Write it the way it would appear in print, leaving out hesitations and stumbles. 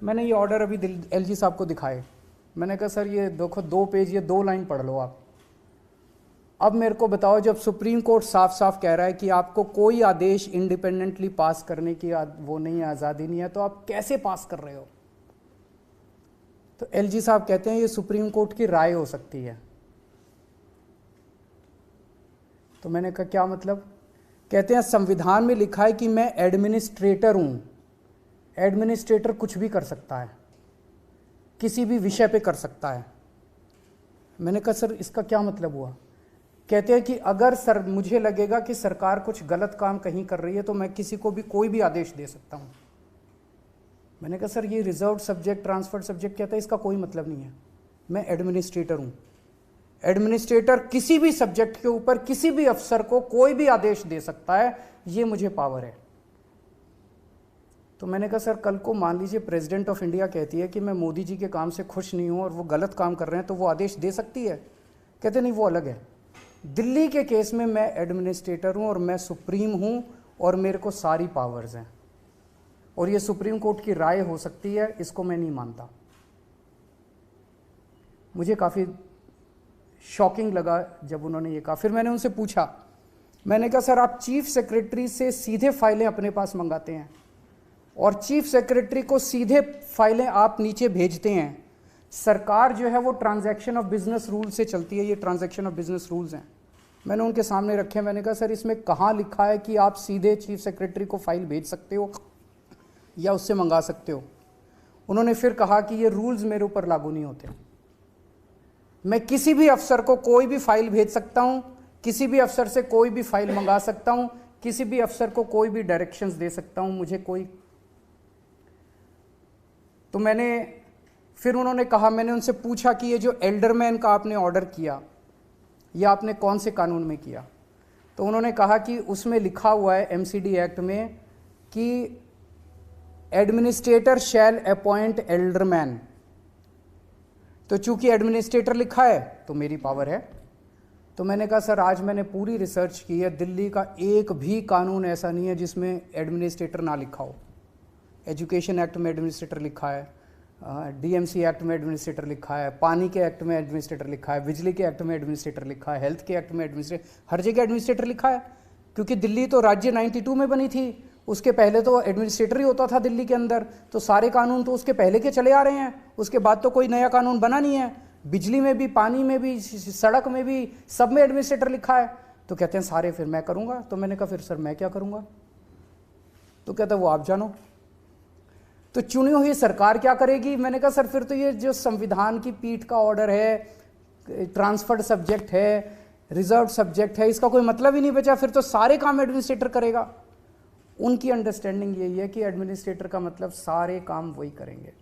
मैंने ये ऑर्डर अभी एलजी साहब को दिखाए। मैंने कहा सर ये देखो 2 पेज, ये 2 लाइन पढ़ लो आप। अब मेरे को बताओ, जब सुप्रीम कोर्ट साफ साफ कह रहा है कि आपको कोई आदेश इंडिपेंडेंटली पास करने की वो नहीं है, आज़ादी नहीं है, तो आप कैसे पास कर रहे हो? तो एलजी साहब कहते हैं ये सुप्रीम कोर्ट की राय हो सकती है। तो मैंने कहा क्या मतलब? कहते हैं संविधान में लिखा है कि मैं एडमिनिस्ट्रेटर हूं। एडमिनिस्ट्रेटर कुछ भी कर सकता है, किसी भी विषय पे कर सकता है। मैंने कहा सर इसका क्या मतलब हुआ? कहते हैं कि अगर सर मुझे लगेगा कि सरकार कुछ गलत काम कहीं कर रही है तो मैं किसी को भी कोई भी आदेश दे सकता हूं। मैंने कहा सर ये रिजर्व सब्जेक्ट, ट्रांसफर्ड सब्जेक्ट कहता है, इसका कोई मतलब नहीं है। मैं एडमिनिस्ट्रेटर हूं। एडमिनिस्ट्रेटर किसी भी सब्जेक्ट के ऊपर किसी भी अफसर को कोई भी आदेश दे सकता है, ये मुझे पावर है। तो मैंने कहा सर कल को मान लीजिए प्रेसिडेंट ऑफ इंडिया कहती है कि मैं मोदी जी के काम से खुश नहीं हूं और वो गलत काम कर रहे हैं, तो वो आदेश दे सकती है? कहते नहीं, वो अलग है। दिल्ली के केस में मैं एडमिनिस्ट्रेटर हूं और मैं सुप्रीम हूं और मेरे को सारी पावर्स हैं और ये सुप्रीम कोर्ट की राय हो सकती है, इसको मैं नहीं मानता। मुझे काफ़ी शॉकिंग लगा जब उन्होंने ये कहा। फिर मैंने उनसे पूछा, मैंने कहा सर आप चीफ सेक्रेटरी से सीधे फाइलें अपने पास मंगाते हैं और चीफ सेक्रेटरी को सीधे फाइलें आप नीचे भेजते हैं। सरकार जो है वो ट्रांजैक्शन ऑफ बिजनेस रूल से चलती है, ये ट्रांजैक्शन ऑफ बिजनेस रूल्स हैं। मैंने उनके सामने रखे। मैंने कहा सर इसमें कहाँ लिखा है कि आप सीधे चीफ सेक्रेटरी को फाइल भेज सकते हो या उससे मंगा सकते हो? उन्होंने फिर कहा कि ये रूल्स मेरे ऊपर लागू नहीं होते। मैं किसी भी अफसर को कोई भी फाइल भेज सकता हूं, किसी भी अफसर से कोई भी फाइल मंगा सकता हूं, किसी भी अफसर को कोई भी डायरेक्शंस दे सकता हूं, मुझे कोई। तो फिर उन्होंने कहा, मैंने उनसे पूछा कि ये जो एल्डरमैन का आपने ऑर्डर किया, ये आपने कौन से कानून में किया? तो उन्होंने कहा कि उसमें लिखा हुआ है एमसीडी एक्ट में कि एडमिनिस्ट्रेटर शैल अपॉइंट एल्डरमैन। तो चूंकि एडमिनिस्ट्रेटर लिखा है तो मेरी पावर है। तो मैंने कहा सर आज मैंने पूरी रिसर्च की है, दिल्ली का एक भी कानून ऐसा नहीं है जिसमें एडमिनिस्ट्रेटर ना लिखा हो। एजुकेशन एक्ट में एडमिनिस्ट्रेटर लिखा है, डीएमसी एक्ट में एडमिनिस्ट्रेटर लिखा है, पानी के एक्ट में एडमिनिस्ट्रेटर लिखा है, बिजली के एक्ट में एडमिनिस्ट्रेटर लिखा है, हेल्थ के एक्ट में एडमिनिस्ट्रेटर, हर जगह एडमिनिस्ट्रेटर लिखा है। क्योंकि दिल्ली तो राज्य 92 में बनी थी, उसके पहले तो एडमिनिस्ट्रेटर ही होता था दिल्ली के अंदर, तो सारे कानून तो उसके पहले के चले आ रहे हैं, उसके बाद तो कोई नया कानून बना नहीं है। बिजली में भी, पानी में भी, सड़क में भी, सब में एडमिनिस्ट्रेटर लिखा है। तो कहते हैं सारे फिर मैं करूंगा। तो मैंने कहा फिर सर मैं क्या करूंगा? तो कहता वो आप जानो। तो चुनी हुई सरकार क्या करेगी? मैंने कहा सर फिर तो ये जो संविधान की पीठ का ऑर्डर है, ट्रांसफर्ड सब्जेक्ट है, रिजर्व सब्जेक्ट है, इसका कोई मतलब ही नहीं बचा। फिर तो सारे काम एडमिनिस्ट्रेटर करेगा। उनकी अंडरस्टैंडिंग यही है कि एडमिनिस्ट्रेटर का मतलब सारे काम वही करेंगे।